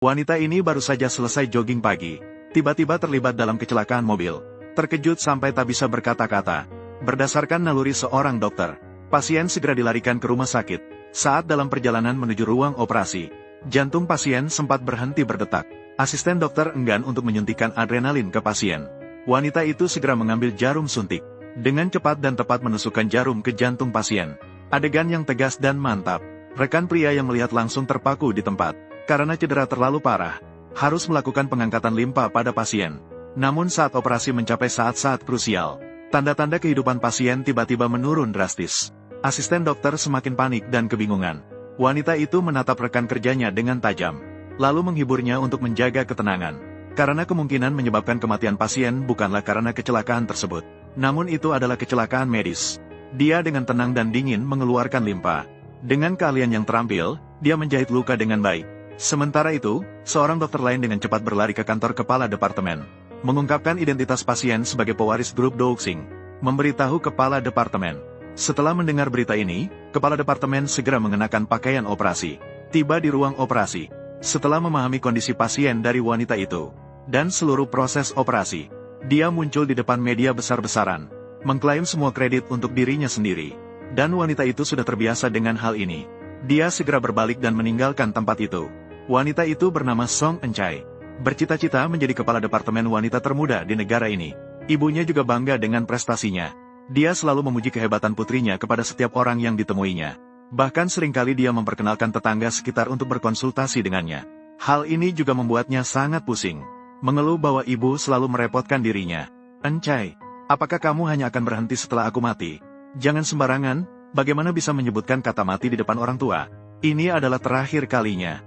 Wanita ini baru saja selesai jogging pagi. Tiba-tiba terlibat dalam kecelakaan mobil. Terkejut sampai tak bisa berkata-kata. Berdasarkan naluri seorang dokter, pasien segera dilarikan ke rumah sakit. Saat dalam perjalanan menuju ruang operasi, jantung pasien sempat berhenti berdetak. Asisten dokter enggan untuk menyuntikkan adrenalin ke pasien. Wanita itu segera mengambil jarum suntik. Dengan cepat dan tepat menusukkan jarum ke jantung pasien. Adegan yang tegas dan mantap. Rekan pria yang melihat langsung terpaku di tempat. Karena cedera terlalu parah, harus melakukan pengangkatan limpa pada pasien. Namun saat operasi mencapai saat-saat krusial, tanda-tanda kehidupan pasien tiba-tiba menurun drastis. Asisten dokter semakin panik dan kebingungan. Wanita itu menatap rekan kerjanya dengan tajam, lalu menghiburnya untuk menjaga ketenangan. Karena kemungkinan menyebabkan kematian pasien bukanlah karena kecelakaan tersebut, namun itu adalah kecelakaan medis. Dia dengan tenang dan dingin mengeluarkan limpa. Dengan keahlian yang terampil, dia menjahit luka dengan baik. Sementara itu, seorang dokter lain dengan cepat berlari ke kantor kepala departemen, mengungkapkan identitas pasien sebagai pewaris grup Douxing, memberitahu kepala departemen. Setelah mendengar berita ini, kepala departemen segera mengenakan pakaian operasi, tiba di ruang operasi. Setelah memahami kondisi pasien dari wanita itu, dan seluruh proses operasi, dia muncul di depan media besar-besaran, mengklaim semua kredit untuk dirinya sendiri. Dan wanita itu sudah terbiasa dengan hal ini. Dia segera berbalik dan meninggalkan tempat itu. Wanita itu bernama Song Eun-chae, bercita-cita menjadi kepala departemen wanita termuda di negara ini. Ibunya juga bangga dengan prestasinya. Dia selalu memuji kehebatan putrinya kepada setiap orang yang ditemuinya. Bahkan seringkali dia memperkenalkan tetangga sekitar untuk berkonsultasi dengannya. Hal ini juga membuatnya sangat pusing. Mengeluh bahwa ibu selalu merepotkan dirinya. "Eun-chae, apakah kamu hanya akan berhenti setelah aku mati? Jangan sembarangan, bagaimana bisa menyebutkan kata mati di depan orang tua? Ini adalah terakhir kalinya.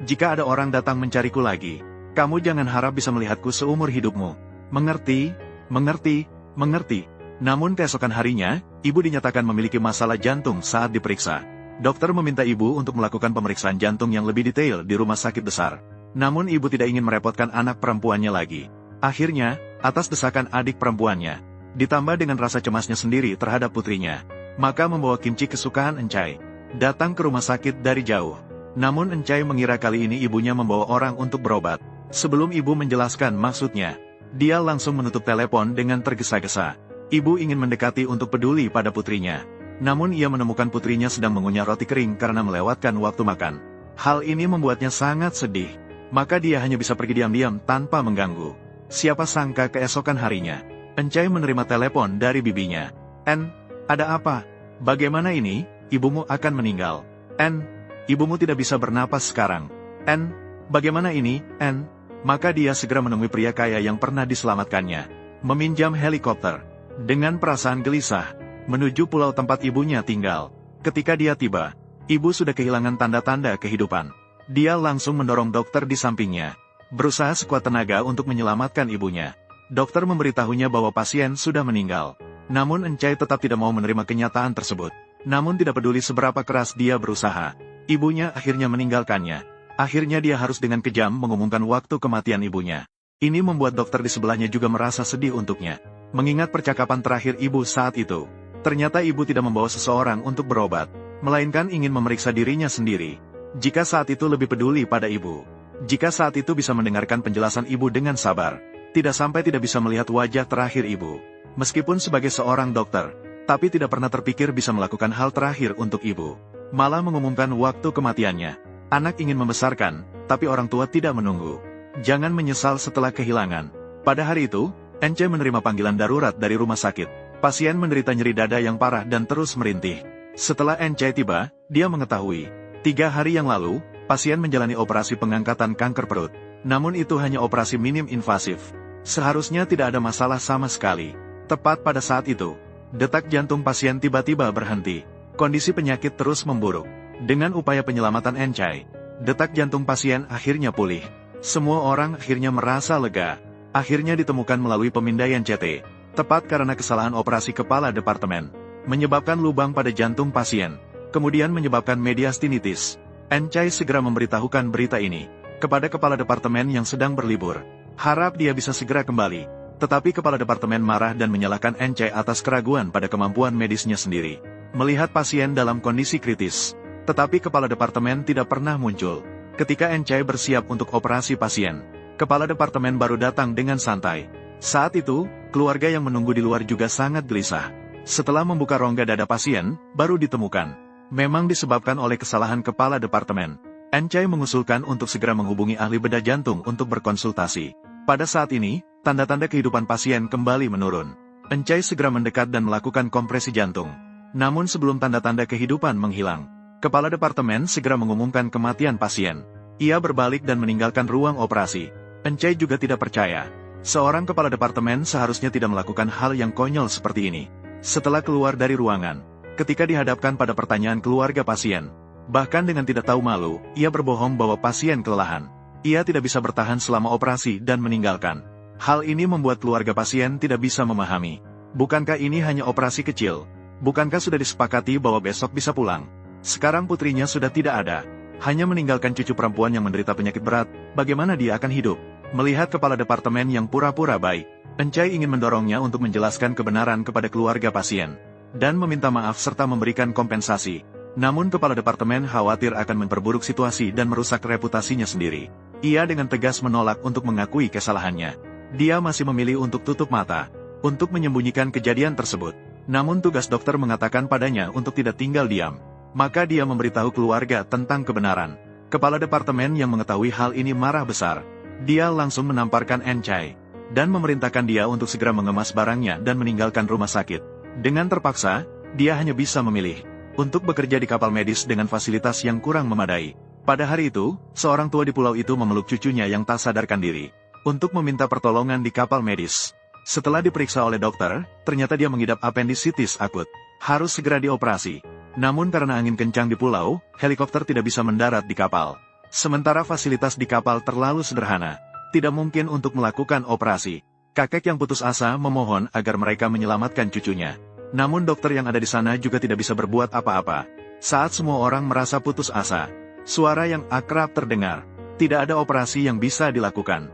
Jika ada orang datang mencariku lagi, kamu jangan harap bisa melihatku seumur hidupmu. Mengerti? Mengerti? Mengerti." Namun keesokan harinya, ibu dinyatakan memiliki masalah jantung saat diperiksa. Dokter meminta ibu untuk melakukan pemeriksaan jantung yang lebih detail di rumah sakit besar. Namun ibu tidak ingin merepotkan anak perempuannya lagi. Akhirnya, atas desakan adik perempuannya, ditambah dengan rasa cemasnya sendiri terhadap putrinya, maka membawa kimchi kesukaan Eun-chae datang ke rumah sakit dari jauh. Namun Eun-chae mengira kali ini ibunya membawa orang untuk berobat. Sebelum ibu menjelaskan maksudnya, dia langsung menutup telepon dengan tergesa-gesa. Ibu ingin mendekati untuk peduli pada putrinya. Namun ia menemukan putrinya sedang mengunyah roti kering karena melewatkan waktu makan. Hal ini membuatnya sangat sedih. Maka dia hanya bisa pergi diam-diam tanpa mengganggu. Siapa sangka keesokan harinya, Eun-chae menerima telepon dari bibinya. "En, ada apa? Bagaimana ini? Ibumu akan meninggal. En, ibumu tidak bisa bernapas sekarang. En, bagaimana ini, En?" Maka dia segera menemui pria kaya yang pernah diselamatkannya, meminjam helikopter, dengan perasaan gelisah, menuju pulau tempat ibunya tinggal. Ketika dia tiba, ibu sudah kehilangan tanda-tanda kehidupan. Dia langsung mendorong dokter di sampingnya, berusaha sekuat tenaga untuk menyelamatkan ibunya. Dokter memberitahunya bahwa pasien sudah meninggal. Namun Eun-chae tetap tidak mau menerima kenyataan tersebut. Namun tidak peduli seberapa keras dia berusaha, ibunya akhirnya meninggalkannya. Akhirnya dia harus dengan kejam mengumumkan waktu kematian ibunya. Ini membuat dokter di sebelahnya juga merasa sedih untuknya. Mengingat percakapan terakhir ibu saat itu, ternyata ibu tidak membawa seseorang untuk berobat, melainkan ingin memeriksa dirinya sendiri. Jika saat itu lebih peduli pada ibu, jika saat itu bisa mendengarkan penjelasan ibu dengan sabar, tidak sampai tidak bisa melihat wajah terakhir ibu. Meskipun sebagai seorang dokter, tapi tidak pernah terpikir bisa melakukan hal terakhir untuk ibu. Malah mengumumkan waktu kematiannya. Anak ingin membesarkan, tapi orang tua tidak menunggu. Jangan menyesal setelah kehilangan. Pada hari itu, Eun-chae menerima panggilan darurat dari rumah sakit. Pasien menderita nyeri dada yang parah dan terus merintih. Setelah Eun-chae tiba, dia mengetahui, 3 hari yang lalu, pasien menjalani operasi pengangkatan kanker perut. Namun itu hanya operasi minim invasif. Seharusnya tidak ada masalah sama sekali. Tepat pada saat itu, detak jantung pasien tiba-tiba berhenti. Kondisi penyakit terus memburuk. Dengan upaya penyelamatan Eun-chae, detak jantung pasien akhirnya pulih. Semua orang akhirnya merasa lega. Akhirnya ditemukan melalui pemindaian CT, tepat karena kesalahan operasi kepala departemen, menyebabkan lubang pada jantung pasien, kemudian menyebabkan mediastinitis. Eun-chae segera memberitahukan berita ini kepada kepala departemen yang sedang berlibur. Harap dia bisa segera kembali. Tetapi kepala departemen marah dan menyalahkan Eun-chae atas keraguan pada kemampuan medisnya sendiri. Melihat pasien dalam kondisi kritis, tetapi kepala departemen tidak pernah muncul. Ketika Encai bersiap untuk operasi pasien, kepala departemen baru datang dengan santai. Saat itu, keluarga yang menunggu di luar juga sangat gelisah. Setelah membuka rongga dada pasien, baru ditemukan. Memang disebabkan oleh kesalahan kepala departemen. Encai mengusulkan untuk segera menghubungi ahli bedah jantung untuk berkonsultasi. Pada saat ini, tanda-tanda kehidupan pasien kembali menurun. Encai segera mendekat dan melakukan kompresi jantung. Namun sebelum tanda-tanda kehidupan menghilang, kepala departemen segera mengumumkan kematian pasien. Ia berbalik dan meninggalkan ruang operasi. Encai juga tidak percaya. Seorang kepala departemen seharusnya tidak melakukan hal yang konyol seperti ini. Setelah keluar dari ruangan, ketika dihadapkan pada pertanyaan keluarga pasien, bahkan dengan tidak tahu malu, ia berbohong bahwa pasien kelelahan. Ia tidak bisa bertahan selama operasi dan meninggalkan. Hal ini membuat keluarga pasien tidak bisa memahami. Bukankah ini hanya operasi kecil? Bukankah sudah disepakati bahwa besok bisa pulang? Sekarang putrinya sudah tidak ada. Hanya meninggalkan cucu perempuan yang menderita penyakit berat, bagaimana dia akan hidup? Melihat kepala departemen yang pura-pura baik, Encai ingin mendorongnya untuk menjelaskan kebenaran kepada keluarga pasien, dan meminta maaf serta memberikan kompensasi. Namun kepala departemen khawatir akan memperburuk situasi dan merusak reputasinya sendiri. Ia dengan tegas menolak untuk mengakui kesalahannya. Dia masih memilih untuk tutup mata, untuk menyembunyikan kejadian tersebut. Namun tugas dokter mengatakan padanya untuk tidak tinggal diam. Maka dia memberitahu keluarga tentang kebenaran. Kepala departemen yang mengetahui hal ini marah besar. Dia langsung menamparkan Encai, dan memerintahkan dia untuk segera mengemas barangnya dan meninggalkan rumah sakit. Dengan terpaksa, dia hanya bisa memilih untuk bekerja di kapal medis dengan fasilitas yang kurang memadai. Pada hari itu, seorang tua di pulau itu memeluk cucunya yang tak sadarkan diri, untuk meminta pertolongan di kapal medis. Setelah diperiksa oleh dokter, ternyata dia mengidap apendisitis akut. Harus segera dioperasi. Namun karena angin kencang di pulau, helikopter tidak bisa mendarat di kapal. Sementara fasilitas di kapal terlalu sederhana, tidak mungkin untuk melakukan operasi. Kakek yang putus asa memohon agar mereka menyelamatkan cucunya. Namun dokter yang ada di sana juga tidak bisa berbuat apa-apa. Saat semua orang merasa putus asa, suara yang akrab terdengar. Tidak ada operasi yang bisa dilakukan.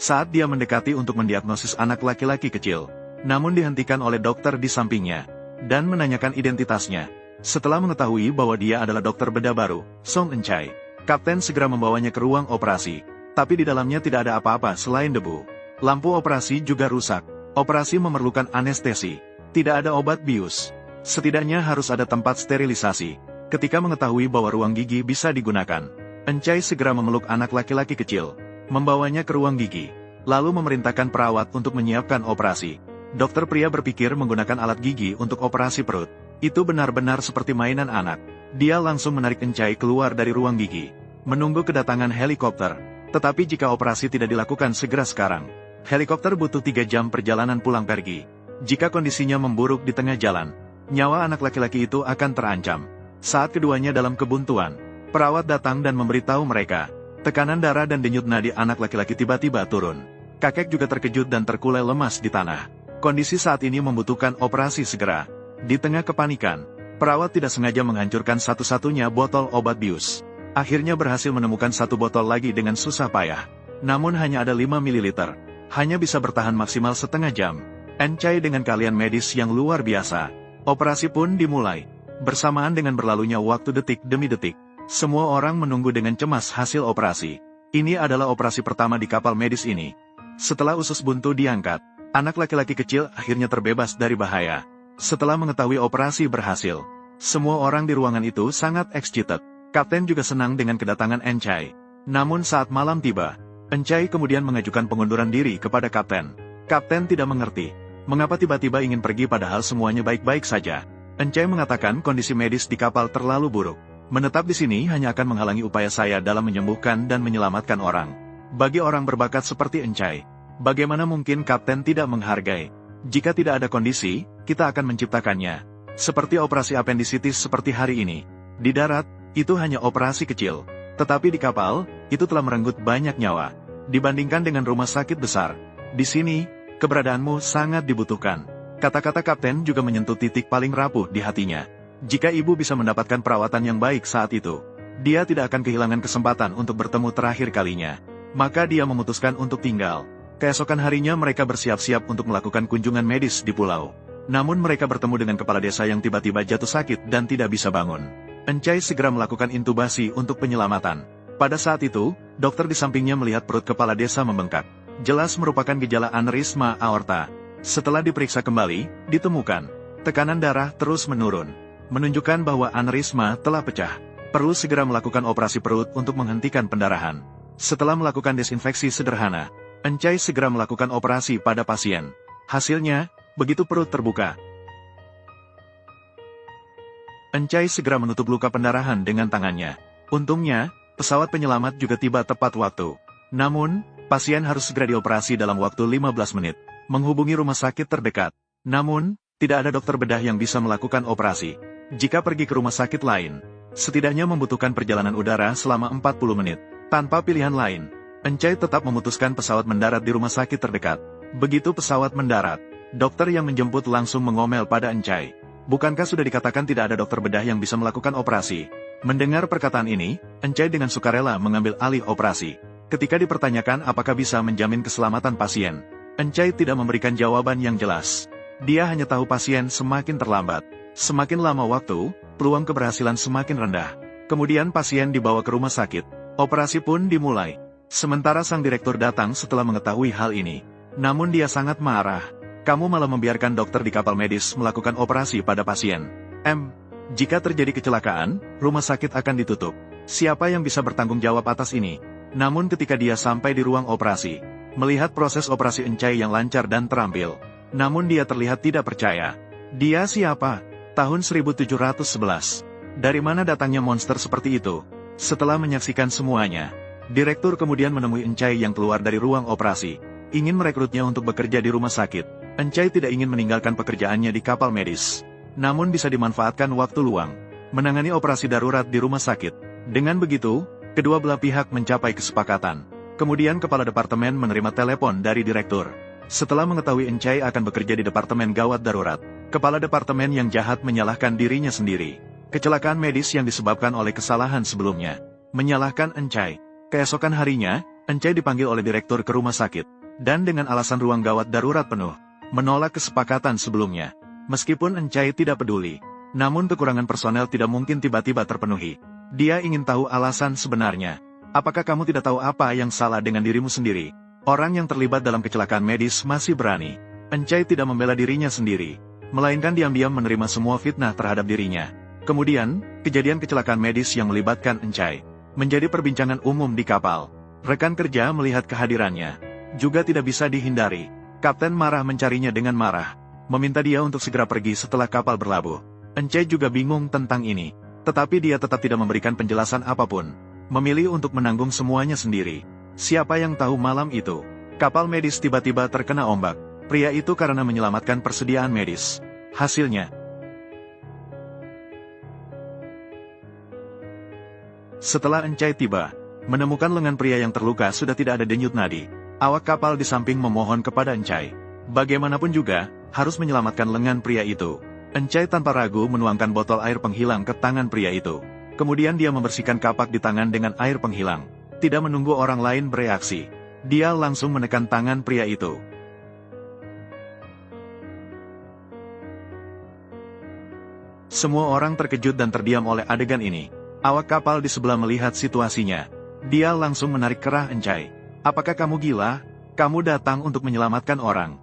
Saat dia mendekati untuk mendiagnosis anak laki-laki kecil, namun dihentikan oleh dokter di sampingnya, dan menanyakan identitasnya. Setelah mengetahui bahwa dia adalah dokter bedah baru, Song Encai, kapten segera membawanya ke ruang operasi. Tapi di dalamnya tidak ada apa-apa selain debu. Lampu operasi juga rusak. Operasi memerlukan anestesi. Tidak ada obat bius. Setidaknya harus ada tempat sterilisasi. Ketika mengetahui bahwa ruang gigi bisa digunakan, Encai segera memeluk anak laki-laki kecil, membawanya ke ruang gigi, lalu memerintahkan perawat untuk menyiapkan operasi. Dokter pria berpikir menggunakan alat gigi untuk operasi perut. Itu benar-benar seperti mainan anak. Dia langsung menarik Encai keluar dari ruang gigi, menunggu kedatangan helikopter. Tetapi jika operasi tidak dilakukan segera sekarang, helikopter butuh 3 jam perjalanan pulang pergi. Jika kondisinya memburuk di tengah jalan, nyawa anak laki-laki itu akan terancam. Saat keduanya dalam kebuntuan, perawat datang dan memberitahu mereka, tekanan darah dan denyut nadi anak laki-laki tiba-tiba turun. Kakek juga terkejut dan terkulai lemas di tanah. Kondisi saat ini membutuhkan operasi segera. Di tengah kepanikan, perawat tidak sengaja menghancurkan satu-satunya botol obat bius. Akhirnya berhasil menemukan satu botol lagi dengan susah payah. Namun hanya ada 5 ml. Hanya bisa bertahan maksimal setengah jam. Encai dengan keahlian medis yang luar biasa. Operasi pun dimulai. Bersamaan dengan berlalunya waktu detik demi detik, semua orang menunggu dengan cemas hasil operasi. Ini adalah operasi pertama di kapal medis ini. Setelah usus buntu diangkat, anak laki-laki kecil akhirnya terbebas dari bahaya. Setelah mengetahui operasi berhasil, semua orang di ruangan itu sangat excited. Kapten juga senang dengan kedatangan Encai. Namun saat malam tiba, Encai kemudian mengajukan pengunduran diri kepada kapten. Kapten tidak mengerti, mengapa tiba-tiba ingin pergi padahal semuanya baik-baik saja. Encai mengatakan kondisi medis di kapal terlalu buruk. Menetap di sini hanya akan menghalangi upaya saya dalam menyembuhkan dan menyelamatkan orang. Bagi orang berbakat seperti Encai, bagaimana mungkin kapten tidak menghargai? Jika tidak ada kondisi, kita akan menciptakannya. Seperti operasi apendisitis seperti hari ini. Di darat, itu hanya operasi kecil. Tetapi di kapal, itu telah merenggut banyak nyawa. Dibandingkan dengan rumah sakit besar, di sini, keberadaanmu sangat dibutuhkan. Kata-kata kapten juga menyentuh titik paling rapuh di hatinya. Jika ibu bisa mendapatkan perawatan yang baik saat itu, dia tidak akan kehilangan kesempatan untuk bertemu terakhir kalinya. Maka dia memutuskan untuk tinggal. Keesokan harinya mereka bersiap-siap untuk melakukan kunjungan medis di pulau. Namun mereka bertemu dengan kepala desa yang tiba-tiba jatuh sakit dan tidak bisa bangun. Encai segera melakukan intubasi untuk penyelamatan. Pada saat itu, dokter di sampingnya melihat perut kepala desa membengkak. Jelas merupakan gejala aneurisma aorta. Setelah diperiksa kembali, ditemukan tekanan darah terus menurun, menunjukkan bahwa aneurisma telah pecah. Perlu segera melakukan operasi perut untuk menghentikan pendarahan. Setelah melakukan desinfeksi sederhana, Encai segera melakukan operasi pada pasien. Hasilnya, begitu perut terbuka, Encai segera menutup luka pendarahan dengan tangannya. Untungnya, pesawat penyelamat juga tiba tepat waktu. Namun, pasien harus segera dioperasi dalam waktu 15 menit. Menghubungi rumah sakit terdekat. Namun, tidak ada dokter bedah yang bisa melakukan operasi. Jika pergi ke rumah sakit lain, setidaknya membutuhkan perjalanan udara selama 40 menit. Tanpa pilihan lain, Encai tetap memutuskan pesawat mendarat di rumah sakit terdekat. Begitu pesawat mendarat, dokter yang menjemput langsung mengomel pada Encai. Bukankah sudah dikatakan tidak ada dokter bedah yang bisa melakukan operasi? Mendengar perkataan ini, Encai dengan sukarela mengambil alih operasi. Ketika dipertanyakan apakah bisa menjamin keselamatan pasien, Encai tidak memberikan jawaban yang jelas. Dia hanya tahu pasien semakin terlambat. Semakin lama waktu, peluang keberhasilan semakin rendah. Kemudian pasien dibawa ke rumah sakit. Operasi pun dimulai. Sementara sang direktur datang setelah mengetahui hal ini. Namun dia sangat marah. Kamu malah membiarkan dokter di kapal medis melakukan operasi pada pasien. Jika terjadi kecelakaan, rumah sakit akan ditutup. Siapa yang bisa bertanggung jawab atas ini? Namun ketika dia sampai di ruang operasi, melihat proses operasi Encai yang lancar dan terampil, namun dia terlihat tidak percaya. Dia siapa? Tahun 1711. Dari mana datangnya monster seperti itu? Setelah menyaksikan semuanya, direktur kemudian menemui Encai yang keluar dari ruang operasi, ingin merekrutnya untuk bekerja di rumah sakit. Encai tidak ingin meninggalkan pekerjaannya di kapal medis, namun bisa dimanfaatkan waktu luang, menangani operasi darurat di rumah sakit. Dengan begitu, kedua belah pihak mencapai kesepakatan. Kemudian kepala departemen menerima telepon dari direktur. Setelah mengetahui Encai akan bekerja di departemen gawat darurat, kepala departemen yang jahat menyalahkan dirinya sendiri. Kecelakaan medis yang disebabkan oleh kesalahan sebelumnya. Menyalahkan Encai. Keesokan harinya, Encai dipanggil oleh direktur ke rumah sakit. Dan dengan alasan ruang gawat darurat penuh, menolak kesepakatan sebelumnya. Meskipun Encai tidak peduli, namun kekurangan personel tidak mungkin tiba-tiba terpenuhi. Dia ingin tahu alasan sebenarnya. Apakah kamu tidak tahu apa yang salah dengan dirimu sendiri? Orang yang terlibat dalam kecelakaan medis masih berani. Encai tidak membela dirinya sendiri, melainkan diam-diam menerima semua fitnah terhadap dirinya. Kemudian, kejadian kecelakaan medis yang melibatkan Encai menjadi perbincangan umum di kapal. Rekan kerja melihat kehadirannya juga tidak bisa dihindari. Kapten marah mencarinya dengan marah, meminta dia untuk segera pergi setelah kapal berlabuh. Encai juga bingung tentang ini, tetapi dia tetap tidak memberikan penjelasan apapun. Memilih untuk menanggung semuanya sendiri. Siapa yang tahu malam itu, kapal medis tiba-tiba terkena ombak. Pria itu karena menyelamatkan persediaan medis. Hasilnya, setelah Encai tiba, menemukan lengan pria yang terluka sudah tidak ada denyut nadi. Awak kapal di samping memohon kepada Encai. Bagaimanapun juga, harus menyelamatkan lengan pria itu. Encai tanpa ragu menuangkan botol air penghilang ke tangan pria itu. Kemudian dia membersihkan kapak di tangan dengan air penghilang. Tidak menunggu orang lain bereaksi, dia langsung menekan tangan pria itu. Semua orang terkejut dan terdiam oleh adegan ini. Awak kapal di sebelah melihat situasinya. Dia langsung menarik kerah Encai. Apakah kamu gila? Kamu datang untuk menyelamatkan orang.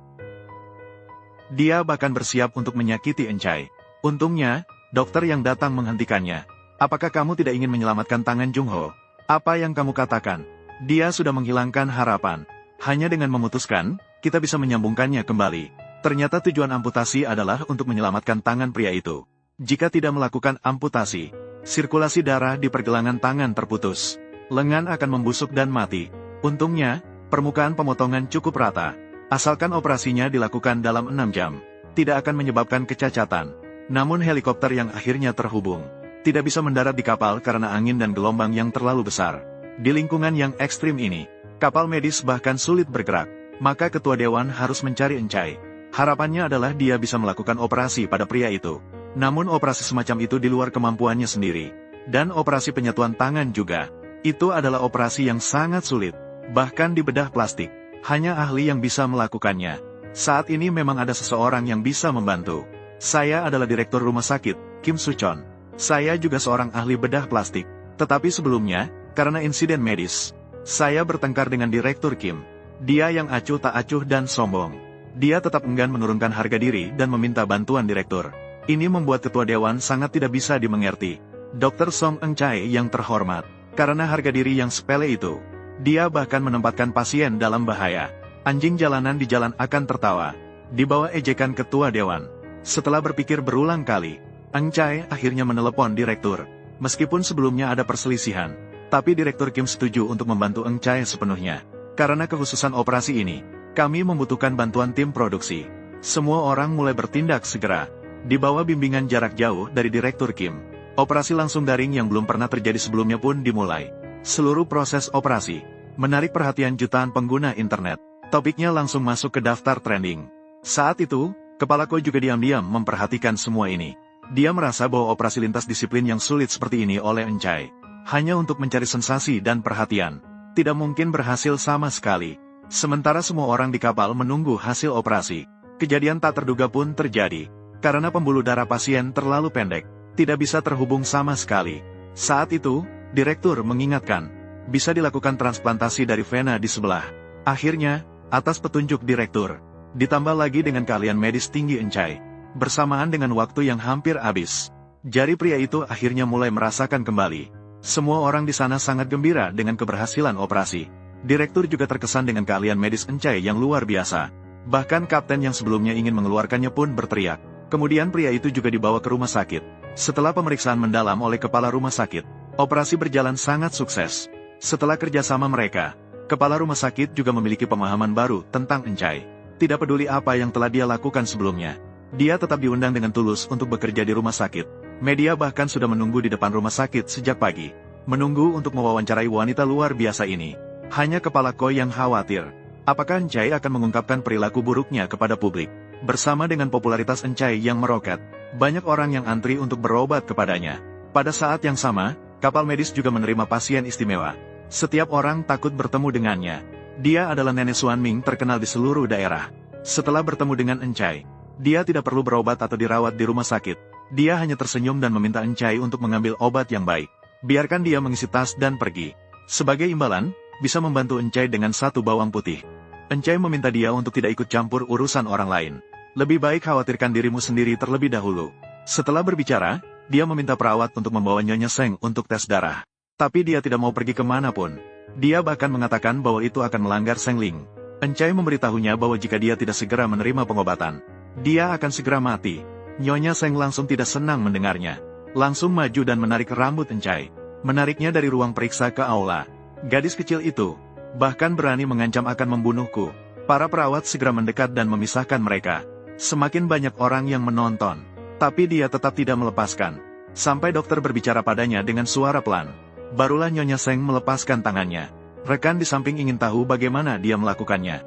Dia bahkan bersiap untuk menyakiti Encai. Untungnya, dokter yang datang menghentikannya. Apakah kamu tidak ingin menyelamatkan tangan Jung Ho? Apa yang kamu katakan? Dia sudah menghilangkan harapan. Hanya dengan memutuskan, kita bisa menyambungkannya kembali. Ternyata tujuan amputasi adalah untuk menyelamatkan tangan pria itu. Jika tidak melakukan amputasi, sirkulasi darah di pergelangan tangan terputus. Lengan akan membusuk dan mati. Untungnya, permukaan pemotongan cukup rata. Asalkan operasinya dilakukan dalam 6 jam, tidak akan menyebabkan kecacatan. Namun helikopter yang akhirnya terhubung, tidak bisa mendarat di kapal karena angin dan gelombang yang terlalu besar. Di lingkungan yang ekstrim ini, kapal medis bahkan sulit bergerak. Maka ketua dewan harus mencari Encai. Harapannya adalah dia bisa melakukan operasi pada pria itu. Namun operasi semacam itu di luar kemampuannya sendiri. Dan operasi penyatuan tangan juga. Itu adalah operasi yang sangat sulit. Bahkan di bedah plastik, hanya ahli yang bisa melakukannya. Saat ini memang ada seseorang yang bisa membantu. Saya adalah direktur rumah sakit, Kim Suchon. Saya juga seorang ahli bedah plastik. Tetapi sebelumnya, karena insiden medis, saya bertengkar dengan Direktur Kim. Dia yang acuh tak acuh dan sombong. Dia tetap enggan menurunkan harga diri dan meminta bantuan direktur. Ini membuat ketua dewan sangat tidak bisa dimengerti. Dr. Song Eng Chae yang terhormat. Karena harga diri yang sepele itu, dia bahkan menempatkan pasien dalam bahaya. Anjing jalanan di jalan akan tertawa. Di bawah ejekan ketua dewan. Setelah berpikir berulang kali, Eng Chae akhirnya menelepon direktur. Meskipun sebelumnya ada perselisihan, tapi Direktur Kim setuju untuk membantu Eng Chae sepenuhnya. Karena kekhususan operasi ini, kami membutuhkan bantuan tim produksi. Semua orang mulai bertindak segera. Di bawah bimbingan jarak jauh dari Direktur Kim, operasi langsung daring yang belum pernah terjadi sebelumnya pun dimulai. Seluruh proses operasi menarik perhatian jutaan pengguna internet. Topiknya langsung masuk ke daftar trending. Saat itu, kepala Ko juga diam-diam memperhatikan semua ini. Dia merasa bahwa operasi lintas disiplin yang sulit seperti ini oleh Eng Chae, hanya untuk mencari sensasi dan perhatian, tidak mungkin berhasil sama sekali. Sementara semua orang di kapal menunggu hasil operasi, kejadian tak terduga pun terjadi. Karena pembuluh darah pasien terlalu pendek, tidak bisa terhubung sama sekali. Saat itu, direktur mengingatkan, bisa dilakukan transplantasi dari vena di sebelah. Akhirnya, atas petunjuk direktur, ditambah lagi dengan keahlian medis tinggi Eng Chae, bersamaan dengan waktu yang hampir habis, jari pria itu akhirnya mulai merasakan kembali. Semua orang di sana sangat gembira dengan keberhasilan operasi. Direktur juga terkesan dengan keahlian medis Eng Chae yang luar biasa. Bahkan kapten yang sebelumnya ingin mengeluarkannya pun berteriak. Kemudian pria itu juga dibawa ke rumah sakit. Setelah pemeriksaan mendalam oleh kepala rumah sakit, operasi berjalan sangat sukses. Setelah kerjasama mereka, kepala rumah sakit juga memiliki pemahaman baru tentang Eng Chae. Tidak peduli apa yang telah dia lakukan sebelumnya, dia tetap diundang dengan tulus untuk bekerja di rumah sakit. Media bahkan sudah menunggu di depan rumah sakit sejak pagi, menunggu untuk mewawancarai wanita luar biasa ini. Hanya kepala Ko yang khawatir, apakah Eng Chae akan mengungkapkan perilaku buruknya kepada publik. Bersama dengan popularitas Eng Chae yang meroket, banyak orang yang antri untuk berobat kepadanya. Pada saat yang sama, kapal medis juga menerima pasien istimewa. Setiap orang takut bertemu dengannya. Dia adalah nenek Suan Ming terkenal di seluruh daerah. Setelah bertemu dengan Eng Chae, dia tidak perlu berobat atau dirawat di rumah sakit. Dia hanya tersenyum dan meminta Eng Chae untuk mengambil obat yang baik. Biarkan dia mengisi tas dan pergi. Sebagai imbalan, bisa membantu Eng Chae dengan satu bawang putih. Eng Chae meminta dia untuk tidak ikut campur urusan orang lain. Lebih baik khawatirkan dirimu sendiri terlebih dahulu. Setelah berbicara, dia meminta perawat untuk membawa Nyonya Seng untuk tes darah. Tapi dia tidak mau pergi kemanapun. Dia bahkan mengatakan bahwa itu akan melanggar Seng Ling. Eng Chae memberitahunya bahwa jika dia tidak segera menerima pengobatan, dia akan segera mati. Nyonya Seng langsung tidak senang mendengarnya. Langsung maju dan menarik rambut Eng Chae, menariknya dari ruang periksa ke aula. Gadis kecil itu bahkan berani mengancam akan membunuhku. Para perawat segera mendekat dan memisahkan mereka. Semakin banyak orang yang menonton, tapi dia tetap tidak melepaskan. Sampai dokter berbicara padanya dengan suara pelan. Barulah Nyonya Seng melepaskan tangannya. Rekan di samping ingin tahu bagaimana dia melakukannya.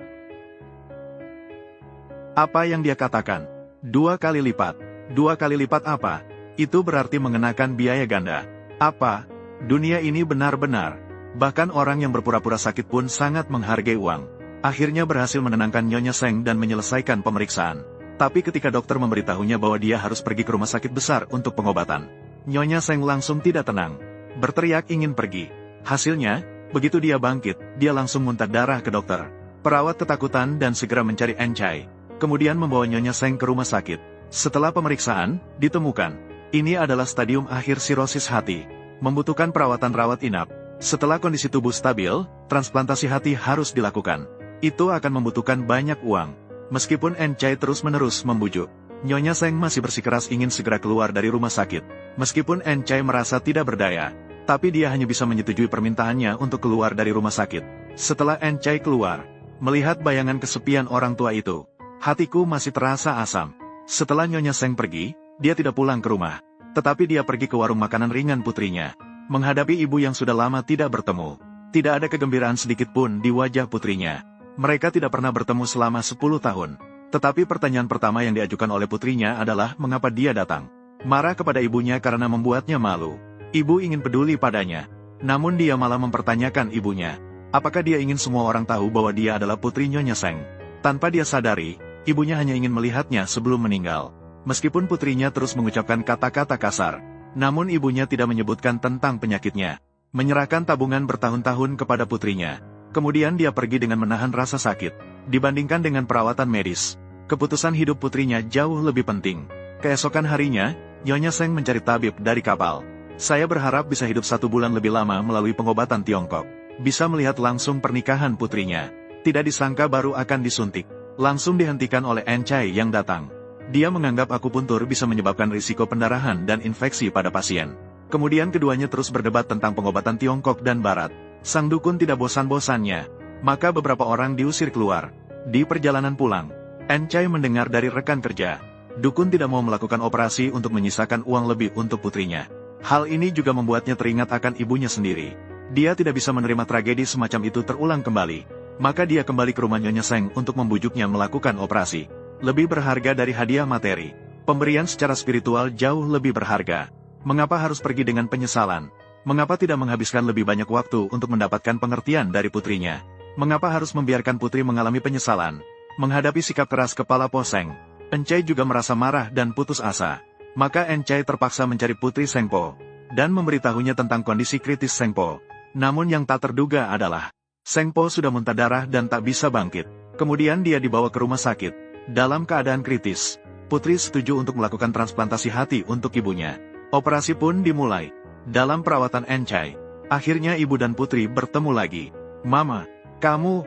Apa yang dia katakan? 2 kali lipat. 2 kali lipat apa? Itu berarti mengenakan biaya ganda. Apa? Dunia ini benar-benar. Bahkan orang yang berpura-pura sakit pun sangat menghargai uang. Akhirnya berhasil menenangkan Nyonya Seng dan menyelesaikan pemeriksaan. Tapi ketika dokter memberitahunya bahwa dia harus pergi ke rumah sakit besar untuk pengobatan, Nyonya Seng langsung tidak tenang. Berteriak ingin pergi. Hasilnya, begitu dia bangkit, dia langsung muntah darah ke dokter. Perawat ketakutan dan segera mencari Eng Chae. Kemudian membawa Nyonya Seng ke rumah sakit. Setelah pemeriksaan, ditemukan, ini adalah stadium akhir sirosis hati, membutuhkan perawatan rawat inap. Setelah kondisi tubuh stabil, transplantasi hati harus dilakukan. Itu akan membutuhkan banyak uang. Meskipun Eng Chae terus-menerus membujuk, Nyonya Seng masih bersikeras ingin segera keluar dari rumah sakit. Meskipun Eng Chae merasa tidak berdaya, tapi dia hanya bisa menyetujui permintaannya untuk keluar dari rumah sakit. Setelah Eng Chae keluar, melihat bayangan kesepian orang tua itu, hatiku masih terasa asam. Setelah Nyonya Seng pergi, dia tidak pulang ke rumah, tetapi dia pergi ke warung makanan ringan putrinya. Menghadapi ibu yang sudah lama tidak bertemu, tidak ada kegembiraan sedikit pun di wajah putrinya. Mereka tidak pernah bertemu selama 10 tahun. Tetapi pertanyaan pertama yang diajukan oleh putrinya adalah mengapa dia datang. Marah kepada ibunya karena membuatnya malu. Ibu ingin peduli padanya. Namun dia malah mempertanyakan ibunya. Apakah dia ingin semua orang tahu bahwa dia adalah putri Nyonya Seng? Tanpa dia sadari, ibunya hanya ingin melihatnya sebelum meninggal. Meskipun putrinya terus mengucapkan kata-kata kasar, Namun ibunya tidak menyebutkan tentang penyakitnya. Menyerahkan tabungan bertahun-tahun kepada putrinya. Kemudian dia pergi dengan menahan rasa sakit. Dibandingkan dengan perawatan medis, keputusan hidup putrinya jauh lebih penting. Keesokan harinya, Nyonya Seng mencari tabib dari kapal. Saya berharap bisa hidup 1 bulan lebih lama melalui pengobatan Tiongkok. Bisa melihat langsung pernikahan putrinya. Tidak disangka baru akan disuntik. Langsung dihentikan oleh Encai yang datang. Dia menganggap akupuntur bisa menyebabkan risiko pendarahan dan infeksi pada pasien. Kemudian keduanya terus berdebat tentang pengobatan Tiongkok dan Barat. Sang dukun tidak bosan-bosannya. Maka beberapa orang diusir keluar. Di perjalanan pulang, Encai mendengar dari rekan kerja. Dukun tidak mau melakukan operasi untuk menyisakan uang lebih untuk putrinya. Hal ini juga membuatnya teringat akan ibunya sendiri. Dia tidak bisa menerima tragedi semacam itu terulang kembali. Maka dia kembali ke rumah Nyonya Seng untuk membujuknya melakukan operasi. Lebih berharga dari hadiah materi. Pemberian secara spiritual jauh lebih berharga. Mengapa harus pergi dengan penyesalan? Mengapa tidak menghabiskan lebih banyak waktu untuk mendapatkan pengertian dari putrinya? Mengapa harus membiarkan putri mengalami penyesalan? Menghadapi sikap keras kepala Poseng, Encai juga merasa marah dan putus asa. Maka Encai terpaksa mencari putri Sengpo dan memberitahunya tentang kondisi kritis Sengpo. Namun yang tak terduga adalah Sengpo sudah muntah darah dan tak bisa bangkit. Kemudian dia dibawa ke rumah sakit. Dalam keadaan kritis, putri setuju untuk melakukan transplantasi hati untuk ibunya. Operasi pun dimulai. Dalam perawatan Encai, akhirnya ibu dan putri bertemu lagi. Mama, kamu,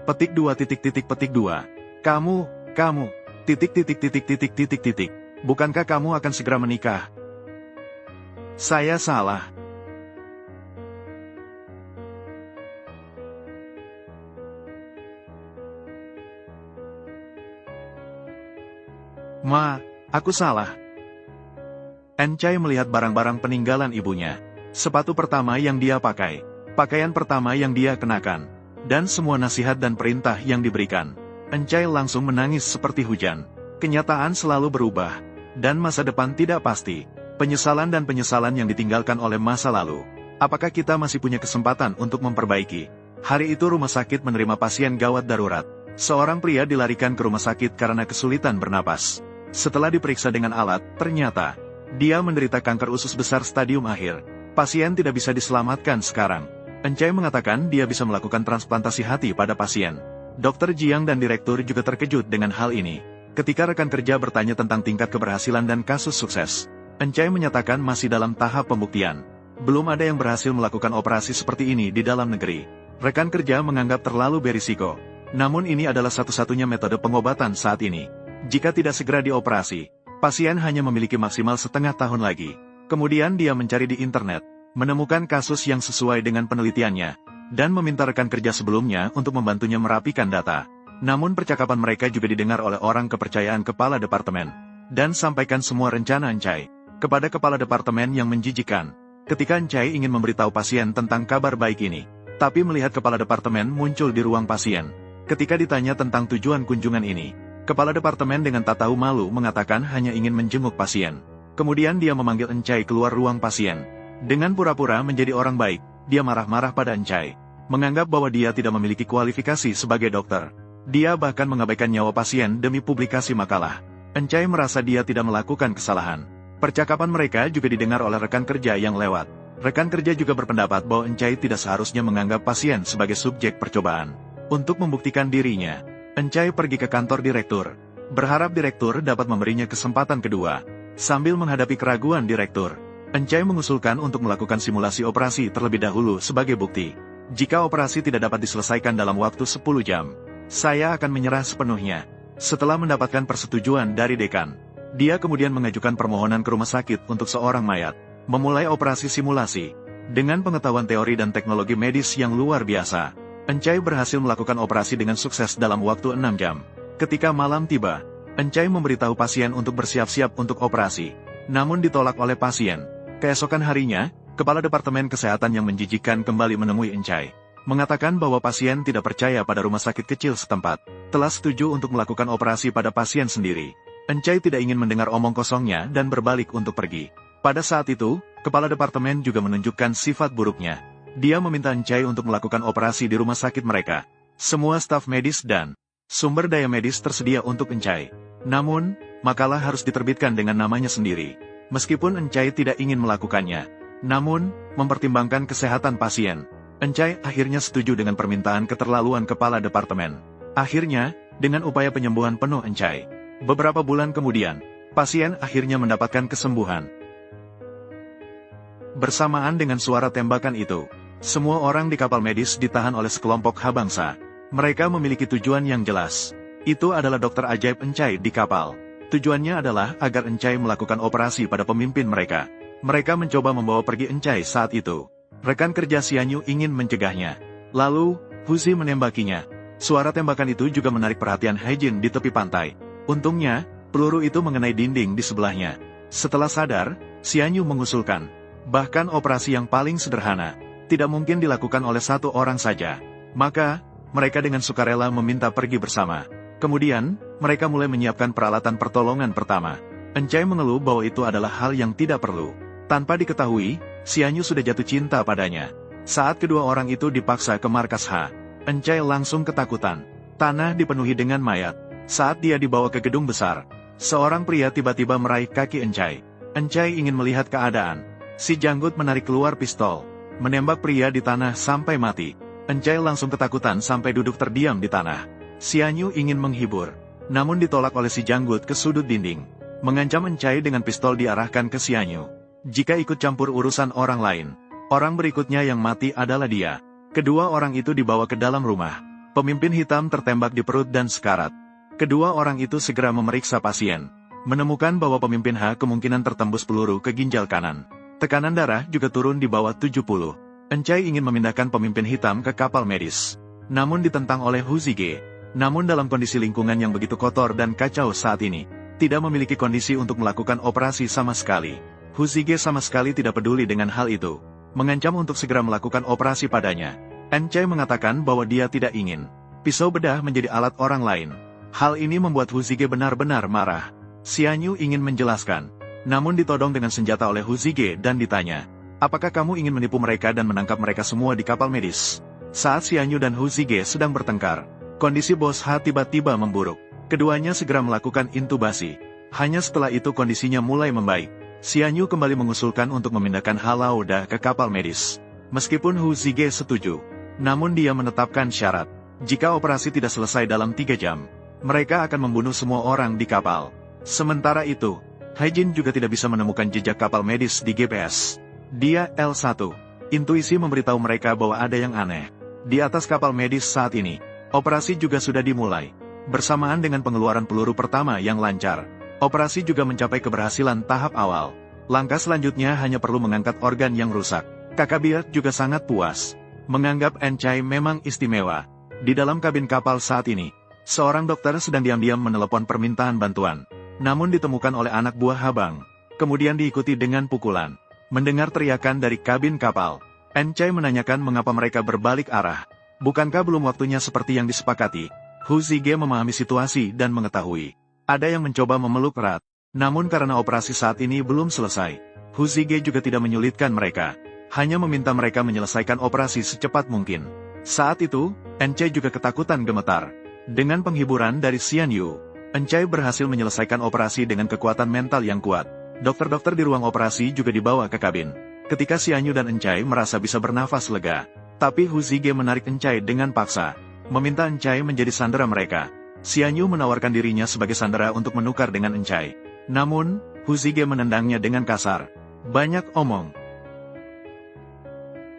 petik 2. Kamu, titik. Bukankah kamu akan segera menikah? Saya salah. Ma, aku salah. Encai melihat barang-barang peninggalan ibunya. Sepatu pertama yang dia pakai, pakaian pertama yang dia kenakan, dan semua nasihat dan perintah yang diberikan. Encai langsung menangis seperti hujan. Kenyataan selalu berubah, dan masa depan tidak pasti. Penyesalan yang ditinggalkan oleh masa lalu. Apakah kita masih punya kesempatan untuk memperbaiki? Hari itu rumah sakit menerima pasien gawat darurat. Seorang pria dilarikan ke rumah sakit karena kesulitan bernapas. Setelah diperiksa dengan alat, ternyata dia menderita kanker usus besar stadium akhir. Pasien tidak bisa diselamatkan sekarang. Encai mengatakan dia bisa melakukan transplantasi hati pada pasien. Dr. Jiang dan direktur juga terkejut dengan hal ini. Ketika rekan kerja bertanya tentang tingkat keberhasilan dan kasus sukses, Encai menyatakan masih dalam tahap pembuktian. Belum ada yang berhasil melakukan operasi seperti ini di dalam negeri. Rekan kerja menganggap terlalu berisiko. Namun ini adalah satu-satunya metode pengobatan saat ini. Jika tidak segera dioperasi, pasien hanya memiliki maksimal setengah tahun lagi. Kemudian dia mencari di internet, menemukan kasus yang sesuai dengan penelitiannya, dan meminta rekan kerja sebelumnya untuk membantunya merapikan data. Namun percakapan mereka juga didengar oleh orang kepercayaan kepala departemen, dan sampaikan semua rencana Encai kepada kepala departemen yang menjijikan. Ketika Encai ingin memberitahu pasien tentang kabar baik ini, tapi melihat kepala departemen muncul di ruang pasien. Ketika ditanya tentang tujuan kunjungan ini, kepala departemen dengan tak tahu malu mengatakan hanya ingin menjenguk pasien. Kemudian dia memanggil Encai keluar ruang pasien. Dengan pura-pura menjadi orang baik, dia marah-marah pada Encai, menganggap bahwa dia tidak memiliki kualifikasi sebagai dokter. Dia bahkan mengabaikan nyawa pasien demi publikasi makalah. Encai merasa dia tidak melakukan kesalahan. Percakapan mereka juga didengar oleh rekan kerja yang lewat. Rekan kerja juga berpendapat bahwa Encai tidak seharusnya menganggap pasien sebagai subjek percobaan. Untuk membuktikan dirinya, Encai pergi ke kantor direktur, berharap direktur dapat memberinya kesempatan kedua. Sambil menghadapi keraguan direktur, Encai mengusulkan untuk melakukan simulasi operasi terlebih dahulu sebagai bukti. Jika operasi tidak dapat diselesaikan dalam waktu 10 jam, saya akan menyerah sepenuhnya. Setelah mendapatkan persetujuan dari dekan, dia kemudian mengajukan permohonan ke rumah sakit untuk seorang mayat, memulai operasi simulasi. Dengan pengetahuan teori dan teknologi medis yang luar biasa, Encai berhasil melakukan operasi dengan sukses dalam waktu 6 jam. Ketika malam tiba, Encai memberitahu pasien untuk bersiap-siap untuk operasi. Namun ditolak oleh pasien. Keesokan harinya, kepala departemen kesehatan yang menjijikan kembali menemui Encai, mengatakan bahwa pasien tidak percaya pada rumah sakit kecil setempat, telah setuju untuk melakukan operasi pada pasien sendiri. Encai tidak ingin mendengar omong kosongnya dan berbalik untuk pergi. Pada saat itu, kepala departemen juga menunjukkan sifat buruknya. Dia meminta Encai untuk melakukan operasi di rumah sakit mereka. Semua staf medis dan sumber daya medis tersedia untuk Encai. Namun, makalah harus diterbitkan dengan namanya sendiri. Meskipun Encai tidak ingin melakukannya, namun, mempertimbangkan kesehatan pasien, Encai akhirnya setuju dengan permintaan keterlaluan kepala departemen. Akhirnya, dengan upaya penyembuhan penuh Encai, beberapa bulan kemudian, pasien akhirnya mendapatkan kesembuhan. Bersamaan dengan suara tembakan itu, semua orang di kapal medis ditahan oleh sekelompok habangsa. Mereka memiliki tujuan yang jelas. Itu adalah dokter ajaib Encai di kapal. Tujuannya adalah agar Encai melakukan operasi pada pemimpin mereka. Mereka mencoba membawa pergi Encai saat itu. Rekan kerja Xianyu ingin mencegahnya. Lalu, Huzi menembakinya. Suara tembakan itu juga menarik perhatian Haijin di tepi pantai. Untungnya, peluru itu mengenai dinding di sebelahnya. Setelah sadar, Xianyu mengusulkan, bahkan operasi yang paling sederhana, tidak mungkin dilakukan oleh satu orang saja. Maka, mereka dengan sukarela meminta pergi bersama. Kemudian, mereka mulai menyiapkan peralatan pertolongan pertama. Encai mengeluh bahwa itu adalah hal yang tidak perlu. Tanpa diketahui, Xianyu sudah jatuh cinta padanya. Saat kedua orang itu dipaksa ke markas H, Encai langsung ketakutan. Tanah dipenuhi dengan mayat. Saat dia dibawa ke gedung besar, seorang pria tiba-tiba meraih kaki Encai. Encai ingin melihat keadaan. Si janggut menarik keluar pistol, menembak pria di tanah sampai mati. Encai langsung ketakutan sampai duduk terdiam di tanah. Xianyu ingin menghibur, namun ditolak oleh si janggut ke sudut dinding. Mengancam Encai dengan pistol diarahkan ke Xianyu. Jika ikut campur urusan orang lain, orang berikutnya yang mati adalah dia. Kedua orang itu dibawa ke dalam rumah. Pemimpin hitam tertembak di perut dan sekarat. Kedua orang itu segera memeriksa pasien, menemukan bahwa pemimpin H kemungkinan tertembus peluru ke ginjal kanan. Tekanan darah juga turun di bawah 70. Encai ingin memindahkan pemimpin hitam ke kapal medis, namun ditentang oleh Huzige. Namun dalam kondisi lingkungan yang begitu kotor dan kacau saat ini, tidak memiliki kondisi untuk melakukan operasi sama sekali. Huzige sama sekali tidak peduli dengan hal itu, mengancam untuk segera melakukan operasi padanya. Encai mengatakan bahwa dia tidak ingin pisau bedah menjadi alat orang lain. Hal ini membuat Huzige benar-benar marah. Xianyu ingin menjelaskan, namun ditodong dengan senjata oleh Huzige dan ditanya, apakah kamu ingin menipu mereka dan menangkap mereka semua di kapal medis? Saat Xianyu dan Huzige sedang bertengkar, kondisi bos H tiba-tiba memburuk. Keduanya segera melakukan intubasi. Hanya setelah itu kondisinya mulai membaik. Xianyu kembali mengusulkan untuk memindahkan Halauda ke kapal medis. Meskipun Huzige setuju, namun dia menetapkan syarat. Jika operasi tidak selesai dalam 3 jam, mereka akan membunuh semua orang di kapal. Sementara itu, Haijin juga tidak bisa menemukan jejak kapal medis di GPS. Dia L1. Intuisi memberitahu mereka bahwa ada yang aneh. Di atas kapal medis saat ini, operasi juga sudah dimulai. Bersamaan dengan pengeluaran peluru pertama yang lancar, operasi juga mencapai keberhasilan tahap awal. Langkah selanjutnya hanya perlu mengangkat organ yang rusak. Kakak Biat juga sangat puas, menganggap Encai memang istimewa. Di dalam kabin kapal saat ini, seorang dokter sedang diam-diam menelepon permintaan bantuan, namun ditemukan oleh anak buah Habang. Kemudian diikuti dengan pukulan. Mendengar teriakan dari kabin kapal, Encai menanyakan mengapa mereka berbalik arah. Bukankah belum waktunya seperti yang disepakati? Huzige memahami situasi dan mengetahui ada yang mencoba memeluk erat. Namun karena operasi saat ini belum selesai, Huzige juga tidak menyulitkan mereka, hanya meminta mereka menyelesaikan operasi secepat mungkin. Saat itu, Encai juga ketakutan gemetar. Dengan penghiburan dari Xianyu, Encai berhasil menyelesaikan operasi dengan kekuatan mental yang kuat. Dokter-dokter di ruang operasi juga dibawa ke kabin. Ketika Xianyu dan Encai merasa bisa bernafas lega, tapi Huzige menarik Encai dengan paksa, meminta Encai menjadi sandera mereka. Xianyu menawarkan dirinya sebagai sandera untuk menukar dengan Encai. Namun, Huzige menendangnya dengan kasar. Banyak omong.